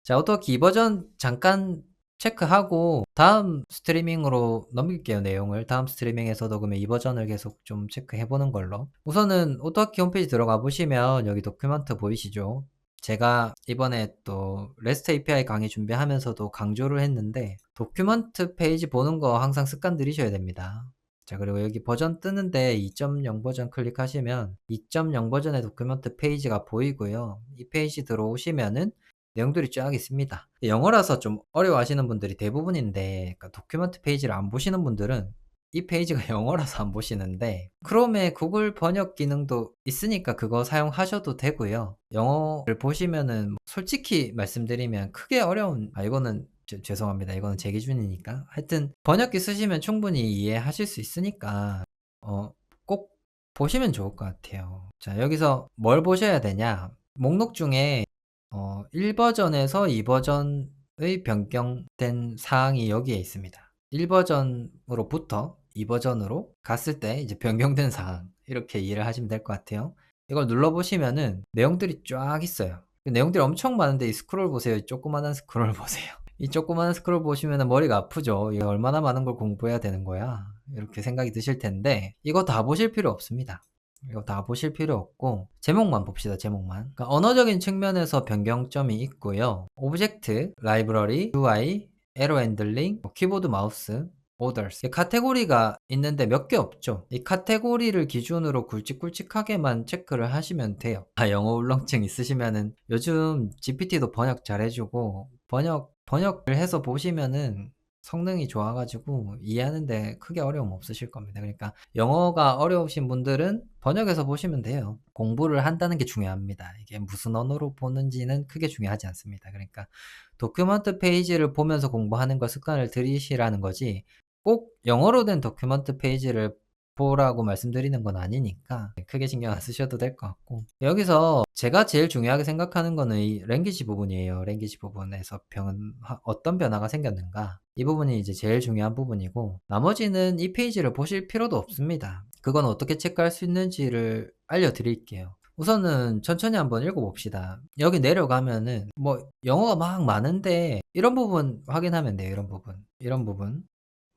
자, 오토키 2버전 잠깐 체크하고 다음 스트리밍으로 넘길게요, 내용을. 다음 스트리밍에서도 그러면 2버전을 계속 좀 체크해 보는 걸로. 우선은 오토키 홈페이지 들어가 보시면 여기 도큐먼트 보이시죠? 제가 이번에 또 REST API 강의 준비하면서도 강조를 했는데 도큐먼트 페이지 보는 거 항상 습관 들이셔야 됩니다. 자, 그리고 여기 버전 뜨는데 2.0 버전 클릭하시면 2.0 버전의 도큐먼트 페이지가 보이고요. 이 페이지 들어오시면은 내용들이 쫙 있습니다. 영어라서 좀 어려워하시는 분들이 대부분인데, 그러니까 도큐먼트 페이지를 안 보시는 분들은 이 페이지가 영어라서 안 보시는데, 크롬에 구글 번역 기능도 있으니까 그거 사용하셔도 되고요. 영어를 보시면은 솔직히 말씀드리면 크게 어려운, 이거는 죄송합니다. 이거는 제 기준이니까. 하여튼 번역기 쓰시면 충분히 이해하실 수 있으니까 꼭 보시면 좋을 것 같아요. 자, 여기서 뭘 보셔야 되냐? 목록 중에 1버전에서 2버전의 변경된 사항이 여기에 있습니다. 1버전으로부터 2버전으로 갔을 때 이제 변경된 사항, 이렇게 이해를 하시면 될 것 같아요. 이걸 눌러보시면은 내용들이 쫙 있어요. 내용들이 엄청 많은데 이 스크롤 보세요. 이 조그만한 스크롤 보세요. 이 조그만한 스크롤 보시면 머리가 아프죠. 이게 얼마나 많은 걸 공부해야 되는 거야, 이렇게 생각이 드실 텐데 이거 다 보실 필요 없습니다. 이거 다 보실 필요 없고 제목만 봅시다. 제목만. 그러니까 언어적인 측면에서 변경점이 있고요. 오브젝트, 라이브러리, UI, 에러 핸들링, 키보드, 마우스, 오더스, 카테고리가 있는데 몇 개 없죠. 이 카테고리를 기준으로 굵직굵직하게만 체크를 하시면 돼요. 영어 울렁증 있으시면은 요즘 GPT도 번역 잘해주고 번역을 해서 보시면은 성능이 좋아가지고 이해하는데 크게 어려움 없으실 겁니다. 그러니까 영어가 어려우신 분들은 번역해서 보시면 돼요. 공부를 한다는 게 중요합니다. 이게 무슨 언어로 보는지는 크게 중요하지 않습니다. 그러니까 도큐먼트 페이지를 보면서 공부하는 걸 습관을 들이시라는 거지, 꼭 영어로 된 도큐먼트 페이지를 보라고 말씀드리는 건 아니니까 크게 신경 안 쓰셔도 될 것 같고, 여기서 제가 제일 중요하게 생각하는 거는 이 랭귀지 부분이에요. 랭귀지 부분에서 어떤 변화가 생겼는가, 이 부분이 이제 제일 중요한 부분이고, 나머지는 이 페이지를 보실 필요도 없습니다. 그건 어떻게 체크할 수 있는지를 알려드릴게요. 우선은 천천히 한번 읽어봅시다. 여기 내려가면은 뭐 영어가 막 많은데 이런 부분 확인하면 돼요. 이런 부분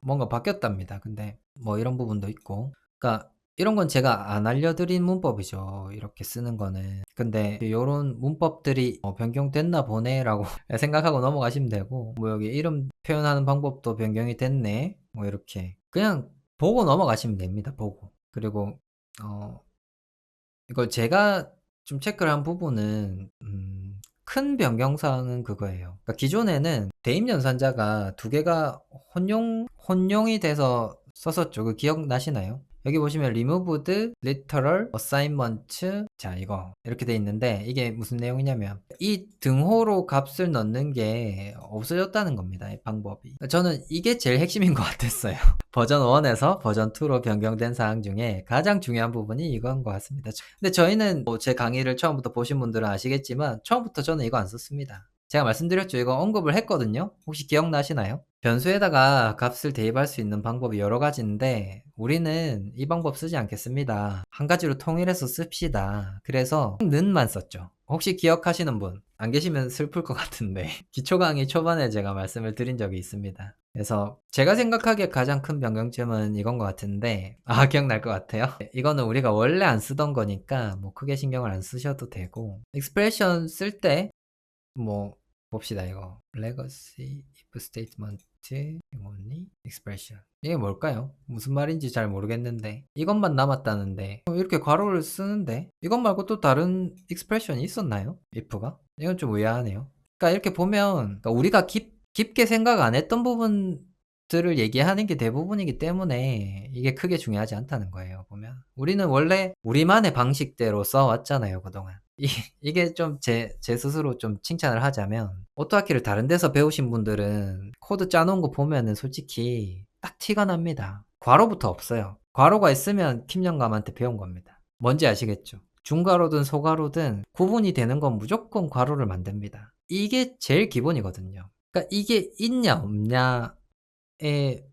뭔가 바뀌었답니다. 근데 뭐 이런 부분도 있고, 그러니까 이런 건 제가 안 알려드린 문법이죠. 이렇게 쓰는 거는. 근데 이런 문법들이 변경됐나 보네라고 생각하고 넘어가시면 되고, 뭐 여기 이름 표현하는 방법도 변경이 됐네, 뭐 이렇게 그냥 보고 넘어가시면 됩니다. 보고. 그리고 이걸 제가 좀 체크를 한 부분은 큰 변경사항은 그거예요. 그러니까 기존에는 대입 연산자가 두 개가 혼용이 돼서 썼었죠. 그 기억나시나요? 여기 보시면 removed literal assignment, 자 이거 이렇게 돼 있는데 이게 무슨 내용이냐면 이 등호로 값을 넣는 게 없어졌다는 겁니다. 이 방법이. 저는 이게 제일 핵심인 것 같았어요. 버전 1에서 버전 2로 변경된 사항 중에 가장 중요한 부분이 이건 것 같습니다. 근데 저희는 제 강의를 처음부터 보신 분들은 아시겠지만 처음부터 저는 이거 안 썼습니다. 제가 말씀드렸죠. 이거 언급을 했거든요. 혹시 기억나시나요? 변수에다가 값을 대입할 수 있는 방법이 여러 가지인데 우리는 이 방법 쓰지 않겠습니다. 한 가지로 통일해서 씁시다. 그래서 는만 썼죠. 혹시 기억하시는 분 안 계시면 슬플 것 같은데 기초 강의 초반에 제가 말씀을 드린 적이 있습니다. 그래서 제가 생각하기에 가장 큰 변경점은 이건 것 같은데, 기억날 것 같아요. 이거는 우리가 원래 안 쓰던 거니까 뭐 크게 신경을 안 쓰셔도 되고, 익스프레션 쓸 때 뭐 봅시다. 이거 legacy if statement only expression, 이게 뭘까요? 무슨 말인지 잘 모르겠는데 이것만 남았다는데 이렇게 괄호를 쓰는데 이것 말고 또 다른 익스프레션이 있었나요? if가? 이건 좀 의아하네요. 그러니까 이렇게 보면, 그러니까 우리가 깊게 생각 안 했던 부분들을 얘기하는 게 대부분이기 때문에 이게 크게 중요하지 않다는 거예요. 보면 우리는 원래 우리만의 방식대로 써왔잖아요, 그동안. 이게 좀 제 스스로 좀 칭찬을 하자면, 오토하키를 다른 데서 배우신 분들은 코드 짜놓은 거 보면은 솔직히 딱 티가 납니다. 괄호부터 없어요. 괄호가 있으면 킴영감한테 배운 겁니다. 뭔지 아시겠죠? 중괄호든 소괄호든 구분이 되는 건 무조건 괄호를 만듭니다. 이게 제일 기본이거든요. 그러니까 이게 있냐 없냐의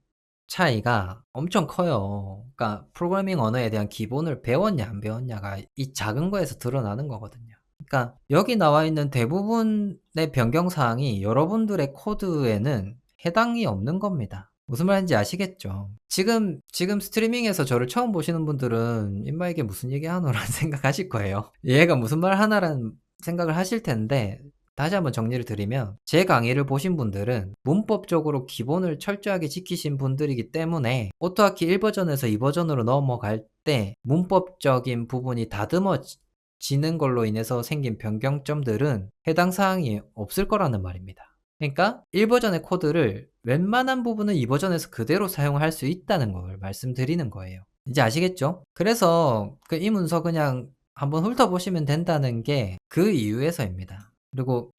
차이가 엄청 커요. 그러니까 프로그래밍 언어에 대한 기본을 배웠냐 안 배웠냐가 이 작은 거에서 드러나는 거거든요. 그러니까 여기 나와 있는 대부분의 변경 사항이 여러분들의 코드에는 해당이 없는 겁니다. 무슨 말인지 아시겠죠? 지금 스트리밍에서 저를 처음 보시는 분들은 '임마 이게 무슨 얘기하노?'라는 생각하실 거예요. '얘가 무슨 말 하나.'라는 생각을 하실 텐데 다시 한번 정리를 드리면 제 강의를 보신 분들은 문법적으로 기본을 철저하게 지키신 분들이기 때문에 오토하키 1버전에서 2버전으로 넘어갈 때 문법적인 부분이 다듬어지는 걸로 인해서 생긴 변경점들은 해당 사항이 없을 거라는 말입니다. 그러니까 1버전의 코드를 웬만한 부분은 2버전에서 그대로 사용할 수 있다는 걸 말씀드리는 거예요. 이제 아시겠죠? 그래서 이 문서 그냥 한번 훑어보시면 된다는 게 그 이유에서입니다. 그리고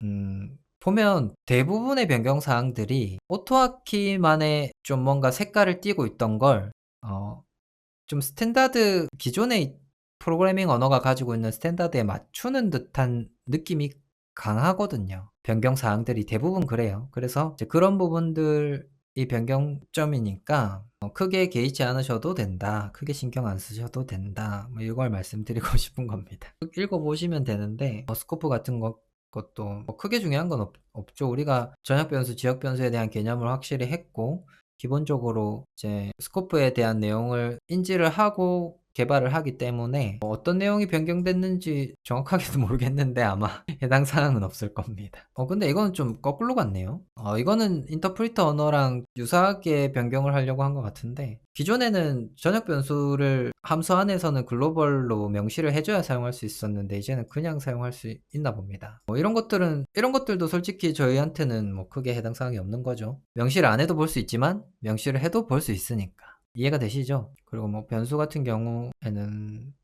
보면 대부분의 변경 사항들이 오토하키만의 좀 뭔가 색깔을 띠고 있던 걸 좀 스탠다드 기존의 프로그래밍 언어가 가지고 있는 스탠다드에 맞추는 듯한 느낌이 강하거든요. 변경 사항들이 대부분 그래요. 그래서 이제 그런 부분들이 변경점이니까 크게 개의치 않으셔도 된다. 크게 신경 안 쓰셔도 된다. 뭐 이걸 말씀드리고 싶은 겁니다. 읽어보시면 되는데 스코프 같은 것도 뭐 크게 중요한 건 없죠. 우리가 전역 변수, 지역 변수에 대한 개념을 확실히 했고 기본적으로 이제 스코프에 대한 내용을 인지를 하고 개발을 하기 때문에 어떤 내용이 변경됐는지 정확하게도 모르겠는데 아마 해당 사항은 없을 겁니다. 근데 이거는 좀 거꾸로 같네요. 이거는 인터프리터 언어랑 유사하게 변경을 하려고 한 것 같은데 기존에는 전역 변수를 함수 안에서는 글로벌로 명시를 해줘야 사용할 수 있었는데 이제는 그냥 사용할 수 있나 봅니다. 이런 것들도 솔직히 저희한테는 뭐 크게 해당 사항이 없는 거죠. 명시를 안 해도 볼 수 있지만 명시를 해도 볼 수 있으니까. 이해가 되시죠? 그리고 뭐 변수 같은 경우에는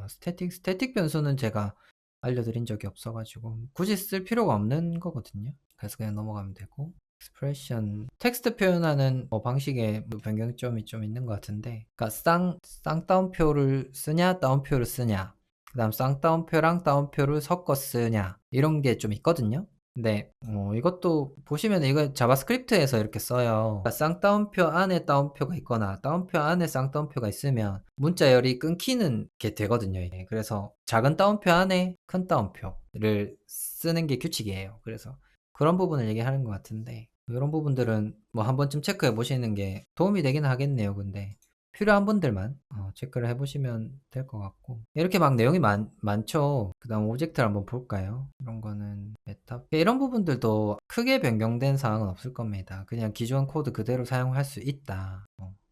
스태틱 변수는 제가 알려드린 적이 없어가지고 굳이 쓸 필요가 없는 거거든요. 그래서 그냥 넘어가면 되고 expression 텍스트 표현하는 방식의 변경점이 좀 있는 것 같은데 그러니까 쌍따옴표를 쓰냐 따옴표를 쓰냐 그 다음 쌍따옴표랑 따옴표를 섞어 쓰냐 이런 게 좀 있거든요. 근데 이것도 보시면 이거 자바스크립트에서 이렇게 써요. 그러니까 쌍따옴표 안에 따옴표가 있거나 따옴표 안에 쌍따옴표가 있으면 문자열이 끊기는 게 되거든요. 이게. 그래서 작은 따옴표 안에 큰 따옴표를 쓰는 게 규칙이에요. 그래서 그런 부분을 얘기하는 것 같은데 이런 부분들은 뭐 한 번쯤 체크해 보시는 게 도움이 되긴 하겠네요. 근데 필요한 분들만 체크를 해보시면 될 것 같고 이렇게 막 내용이 많죠. 그 다음 오브젝트를 한번 볼까요? 이런 거는 메타 이런 부분들도 크게 변경된 사항은 없을 겁니다. 그냥 기존 코드 그대로 사용할 수 있다.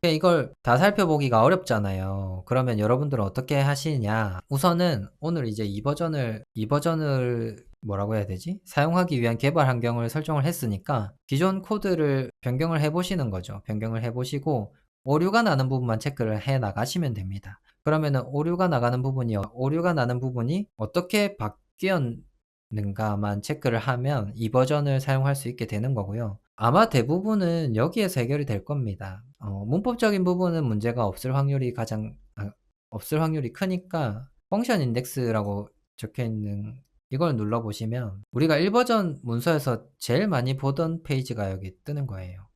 이걸 다 살펴보기가 어렵잖아요. 그러면 여러분들은 어떻게 하시냐? 우선은 오늘 이제 2버전을 뭐라고 해야 되지? 사용하기 위한 개발 환경을 설정을 했으니까 기존 코드를 변경을 해보시는 거죠. 변경을 해보시고 오류가 나는 부분만 체크를 해 나가시면 됩니다. 그러면은 오류가 나는 부분이 어떻게 바뀌었는가만 체크를 하면 이 버전을 사용할 수 있게 되는 거고요. 아마 대부분은 여기에서 해결이 될 겁니다. 문법적인 부분은 문제가 없을 확률이 없을 확률이 크니까 펑션 인덱스라고 적혀 있는 이걸 눌러보시면 우리가 1버전 문서에서 제일 많이 보던 페이지가 여기 뜨는 거예요.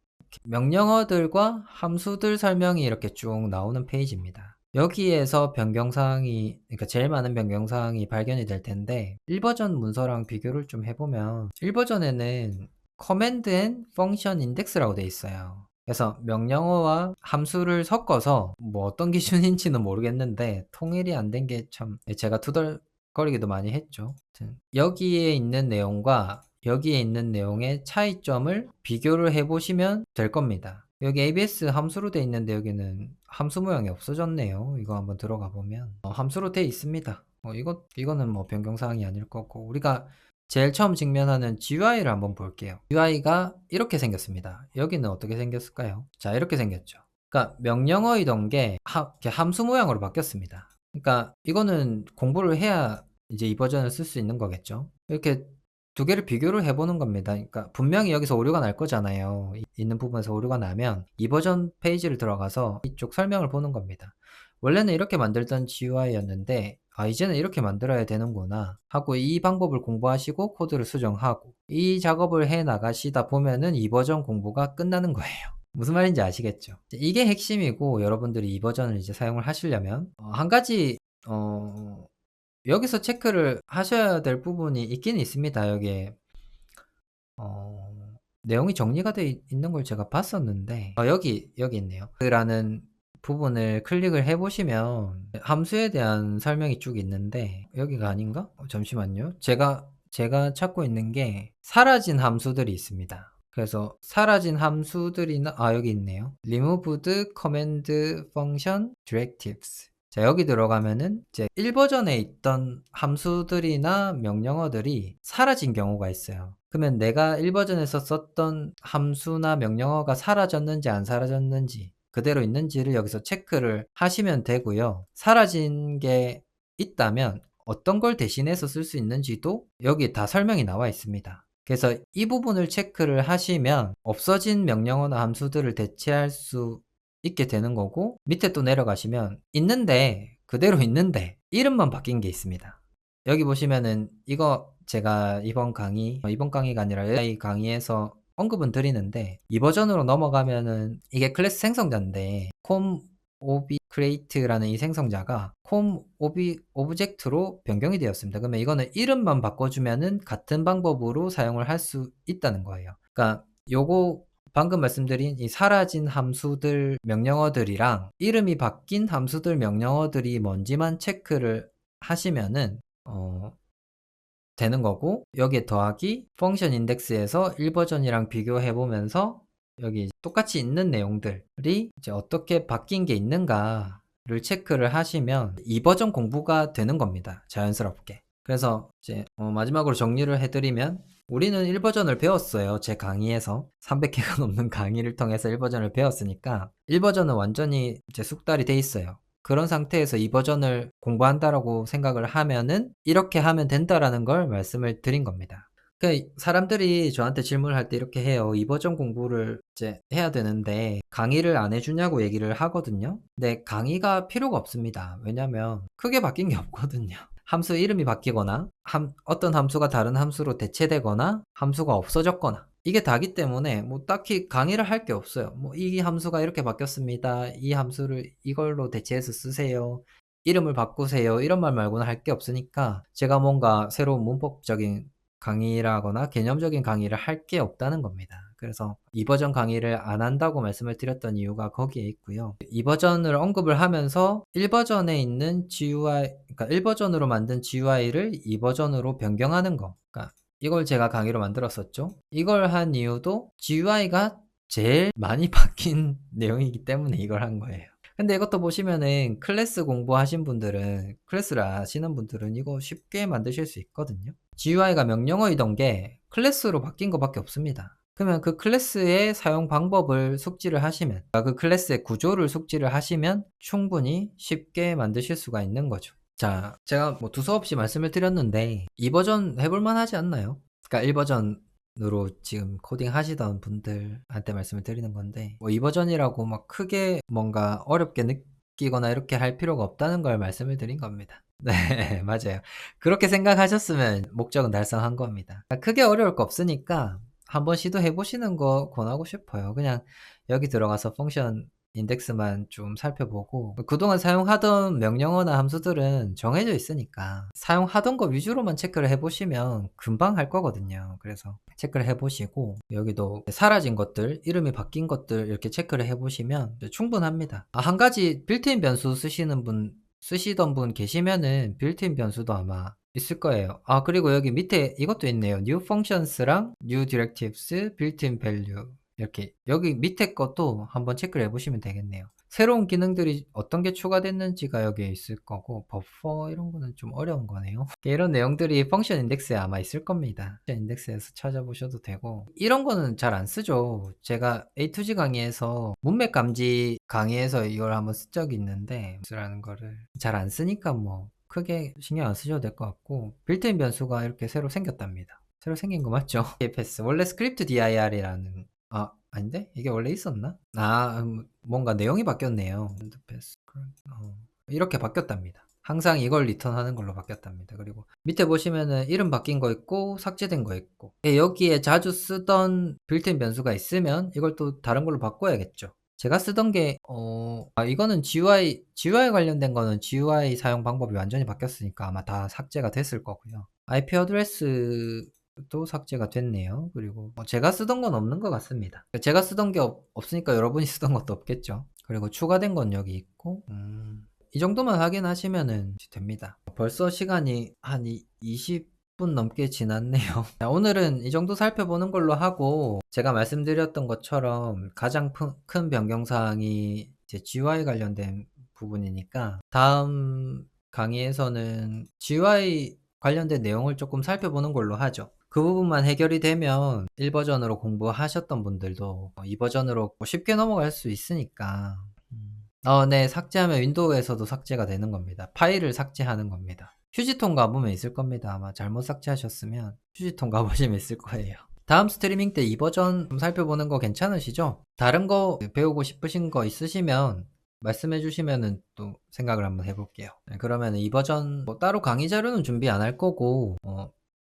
명령어들과 함수들 설명이 이렇게 쭉 나오는 페이지입니다. 여기에서 그러니까 제일 많은 변경사항이 발견이 될 텐데 1버전 문서랑 비교를 좀 해보면 1버전에는 커맨드 앤 펑션 인덱스라고 되어 있어요. 그래서 명령어와 함수를 섞어서 뭐 어떤 기준인지는 모르겠는데 통일이 안 된 게 참 제가 투덜거리기도 많이 했죠. 여기에 있는 내용과 여기에 있는 내용의 차이점을 비교를 해보시면 될 겁니다. 여기 ABS 함수로 되어 있는데 여기는 함수 모양이 없어졌네요. 이거 한번 들어가 보면 함수로 되어 있습니다. 이거는 뭐 변경사항이 아닐 거고 우리가 제일 처음 직면하는 GUI를 한번 볼게요. GUI가 이렇게 생겼습니다. 여기는 어떻게 생겼을까요? 자, 이렇게 생겼죠. 그러니까 명령어이던 게 함수 모양으로 바뀌었습니다. 그러니까 이거는 공부를 해야 이제 이 버전을 쓸 수 있는 거겠죠. 이렇게 두 개를 비교를 해보는 겁니다. 그러니까 분명히 여기서 오류가 날 거잖아요. 있는 부분에서 오류가 나면 이 버전 페이지를 들어가서 이쪽 설명을 보는 겁니다. 원래는 이렇게 만들던 GUI였는데 이제는 이렇게 만들어야 되는구나 하고 이 방법을 공부하시고 코드를 수정하고 이 작업을 해 나가시다 보면은 이 버전 공부가 끝나는 거예요. 무슨 말인지 아시겠죠? 이게 핵심이고 여러분들이 이 버전을 이제 사용을 하시려면 한 가지 여기서 체크를 하셔야 될 부분이 있긴 있습니다. 여기에 내용이 정리가 돼 있는 걸 제가 봤었는데 여기 있네요. 라는 부분을 클릭을 해 보시면 함수에 대한 설명이 쭉 있는데 여기가 아닌가? 잠시만요. 제가 찾고 있는 게 사라진 함수들이 있습니다. 그래서 사라진 함수들이나 여기 있네요. removed command function directives. 자, 여기 들어가면은 이제 1버전에 있던 함수들이나 명령어들이 사라진 경우가 있어요. 그러면 내가 1버전에서 썼던 함수나 명령어가 사라졌는지 안 사라졌는지 그대로 있는지를 여기서 체크를 하시면 되고요. 사라진 게 있다면 어떤 걸 대신해서 쓸 수 있는지도 여기 다 설명이 나와 있습니다. 그래서 이 부분을 체크를 하시면 없어진 명령어나 함수들을 대체할 수 있게 되는 거고, 밑에 또 내려가시면 그대로 있는데 이름만 바뀐 게 있습니다. 여기 보시면은 이거 제가 이번 강의가 아니라 AI 강의에서 언급은 드리는데, 이 버전으로 넘어가면은 이게 클래스 생성자인데 콤오비 크레이트라는 이 생성자가 콤오비 오브젝트로 변경이 되었습니다. 그러면 이거는 이름만 바꿔주면은 같은 방법으로 사용을 할 수 있다는 거예요. 그러니까 요거 방금 말씀드린 이 사라진 함수들 명령어들이랑 이름이 바뀐 함수들 명령어들이 뭔지만 체크를 하시면은 되는 거고, 여기에 더하기 펑션 인덱스에서 1버전이랑 비교해 보면서 여기 똑같이 있는 내용들이 이제 어떻게 바뀐 게 있는가를 체크를 하시면 2버전 공부가 되는 겁니다. 자연스럽게. 그래서 이제 마지막으로 정리를 해드리면, 우리는 1버전을 배웠어요. 제 강의에서 300개가 넘는 강의를 통해서 1버전을 배웠으니까 1버전은 완전히 이제 숙달이 돼 있어요. 그런 상태에서 2버전을 공부한다라고 생각을 하면은 이렇게 하면 된다라는 걸 말씀을 드린 겁니다. 사람들이 저한테 질문을 할 때 이렇게 해요. 2버전 공부를 이제 해야 되는데 강의를 안 해주냐고 얘기를 하거든요. 근데 강의가 필요가 없습니다. 왜냐면 크게 바뀐 게 없거든요. 함수 이름이 바뀌거나 어떤 함수가 다른 함수로 대체되거나 함수가 없어졌거나 이게 다기 때문에 뭐 딱히 강의를 할 게 없어요. 뭐 이 함수가 이렇게 바뀌었습니다. 이 함수를 이걸로 대체해서 쓰세요. 이름을 바꾸세요. 이런 말 말고는 할 게 없으니까 제가 뭔가 새로운 문법적인 강의라거나 개념적인 강의를 할 게 없다는 겁니다. 그래서 2버전 강의를 안 한다고 말씀을 드렸던 이유가 거기에 있고요. 2버전을 언급을 하면서 1버전에 있는 GUI, 그러니까 1버전으로 만든 GUI를 2버전으로 변경하는 거. 그러니까 이걸 제가 강의로 만들었었죠. 이걸 한 이유도 GUI가 제일 많이 바뀐 내용이기 때문에 이걸 한 거예요. 근데 이것도 보시면은 클래스 공부하신 분들은, 클래스를 아시는 분들은 이거 쉽게 만드실 수 있거든요. GUI가 명령어이던 게 클래스로 바뀐 것밖에 없습니다. 그러면 그 클래스의 사용 방법을 숙지를 하시면, 그 클래스의 구조를 숙지를 하시면 충분히 쉽게 만드실 수가 있는 거죠. 자, 제가 뭐 두서없이 말씀을 드렸는데 2버전 해볼만 하지 않나요? 그러니까 1버전으로 지금 코딩 하시던 분들한테 말씀을 드리는 건데, 뭐 2버전이라고 막 크게 뭔가 어렵게 느끼거나 이렇게 할 필요가 없다는 걸 말씀을 드린 겁니다. 네, 맞아요. 그렇게 생각하셨으면 목적은 달성한 겁니다. 크게 어려울 거 없으니까 한번 시도해 보시는 거 권하고 싶어요. 그냥 여기 들어가서 펑션 인덱스만 좀 살펴보고, 그동안 사용하던 명령어나 함수들은 정해져 있으니까 사용하던 거 위주로만 체크를 해보시면 금방 할 거거든요. 그래서 체크를 해보시고, 여기도 사라진 것들, 이름이 바뀐 것들 이렇게 체크를 해보시면 충분합니다. 한 가지 빌트인 변수 쓰시던 분 계시면은 빌트인 변수도 아마 있을 거예요. 그리고 여기 밑에 이것도 있네요. new functions랑 new directives, built-in value. 이렇게 여기 밑에 것도 한번 체크를 해보시면 되겠네요. 새로운 기능들이 어떤 게 추가됐는지가 여기에 있을 거고, 버퍼 이런 거는 좀 어려운 거네요. 이런 내용들이 펑션 인덱스에 아마 있을 겁니다. 펑션 인덱스에서 찾아보셔도 되고, 이런 거는 잘 안 쓰죠. 제가 A2G 강의에서 문맥 감지 강의에서 이걸 한번 쓴 적이 있는데, 라는 거를 잘 안 쓰니까 뭐 크게 신경 안 쓰셔도 될 것 같고, 빌트인 변수가 이렇게 새로 생겼답니다. 새로 생긴 거 맞죠? EFS 원래 스크립트 dir이라는, 아닌데? 이게 원래 있었나? 뭔가 내용이 바뀌었네요. 이렇게 바뀌었답니다. 항상 이걸 리턴하는 걸로 바뀌었답니다. 그리고 밑에 보시면은 이름 바뀐 거 있고 삭제된 거 있고, 여기에 자주 쓰던 빌트인 변수가 있으면 이걸 또 다른 걸로 바꿔야겠죠. 제가 쓰던 게 이거는 GUI 관련된 거는 GUI 사용 방법이 완전히 바뀌었으니까 아마 다 삭제가 됐을 거고요. IP 어드레스도 삭제가 됐네요. 그리고 제가 쓰던 건 없는 것 같습니다. 제가 쓰던 게 없으니까 여러분이 쓰던 것도 없겠죠. 그리고 추가된 건 여기 있고 이 정도만 확인하시면은 됩니다. 벌써 시간이 한 20분 넘게 지났네요. 자, 오늘은 이 정도 살펴보는 걸로 하고 제가 말씀드렸던 것처럼 가장 큰 변경사항이 이제 GUI 관련된 부분이니까 다음 강의에서는 GUI 관련된 내용을 조금 살펴보는 걸로 하죠. 그 부분만 해결이 되면 1버전으로 공부하셨던 분들도 2버전으로 쉽게 넘어갈 수 있으니까 네, 삭제하면 윈도우에서도 삭제가 되는 겁니다. 파일을 삭제하는 겁니다. 휴지통 가보면 있을 겁니다. 아마 잘못 삭제하셨으면 휴지통 가보시면 있을 거예요. 다음 스트리밍 때 2버전 좀 살펴보는 거 괜찮으시죠? 다른 거 배우고 싶으신 거 있으시면 말씀해 주시면은 또 생각을 한번 해볼게요. 네, 그러면 2버전 따로 강의 자료는 준비 안 할 거고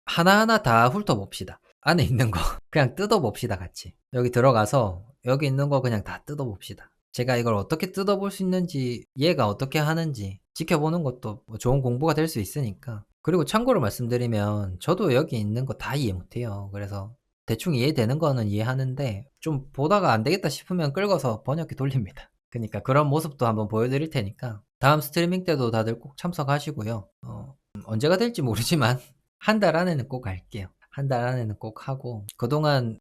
하나하나 다 훑어봅시다. 안에 있는 거 그냥 뜯어봅시다 같이. 여기 들어가서 여기 있는 거 그냥 다 뜯어봅시다. 제가 이걸 어떻게 뜯어볼 수 있는지, 얘가 어떻게 하는지 지켜보는 것도 좋은 공부가 될 수 있으니까. 그리고 참고로 말씀드리면 저도 여기 있는 거 다 이해 못해요. 그래서 대충 이해되는 거는 이해하는데 좀 보다가 안 되겠다 싶으면 끌고서 번역기 돌립니다. 그러니까 그런 모습도 한번 보여드릴 테니까 다음 스트리밍 때도 다들 꼭 참석하시고요. 언제가 될지 모르지만 한 달 안에는 꼭 할게요. 한 달 안에는 꼭 하고 그동안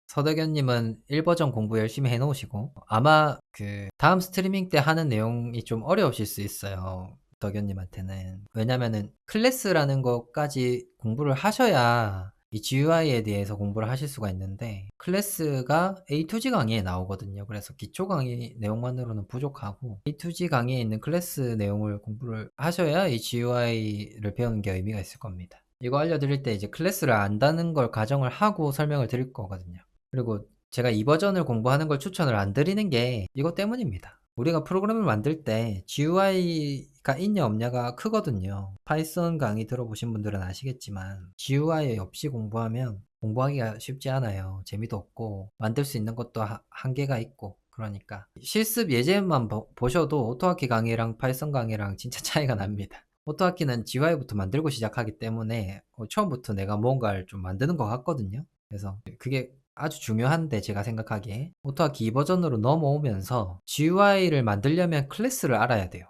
서덕현님은 1버전 공부 열심히 해놓으시고 아마 그 다음 스트리밍 때 하는 내용이 좀 어려우실 수 있어요. 덕현님한테는. 왜냐면은 클래스라는 것까지 공부를 하셔야 이 GUI에 대해서 공부를 하실 수가 있는데 클래스가 A2G 강의에 나오거든요. 그래서 기초 강의 내용만으로는 부족하고 A2G 강의에 있는 클래스 내용을 공부를 하셔야 이 GUI를 배우는 게 의미가 있을 겁니다. 이거 알려드릴 때 이제 클래스를 안다는 걸 가정을 하고 설명을 드릴 거거든요. 그리고 제가 이 버전을 공부하는 걸 추천을 안 드리는 게 이것 때문입니다. 우리가 프로그램을 만들 때 GUI가 있냐 없냐가 크거든요. 파이썬 강의 들어보신 분들은 아시겠지만 GUI 없이 공부하면 공부하기가 쉽지 않아요. 재미도 없고 만들 수 있는 것도 한계가 있고 그러니까 실습 예제만 보셔도 오토하키 강의랑 파이썬 강의랑 진짜 차이가 납니다. 오토하키는 GUI부터 만들고 시작하기 때문에 처음부터 내가 뭔가를 좀 만드는 것 같거든요. 그래서 그게 아주 중요한데 제가 생각하기에 오토하키 2버전으로 넘어오면서 GUI를 만들려면 클래스를 알아야 돼요.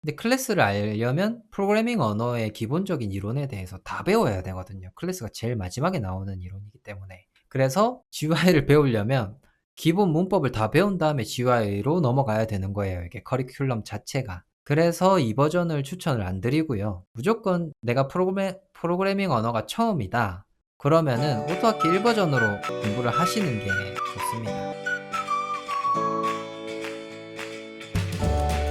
근데 클래스를 알려면 프로그래밍 언어의 기본적인 이론에 대해서 다 배워야 되거든요. 클래스가 제일 마지막에 나오는 이론이기 때문에. 그래서 GUI를 배우려면 기본 문법을 다 배운 다음에 GUI로 넘어가야 되는 거예요. 이게 커리큘럼 자체가. 그래서 2버전을 추천을 안 드리고요. 무조건 내가 프로그래밍 언어가 처음이다. 그러면은 오토하키 1버전으로 공부를 하시는 게 좋습니다.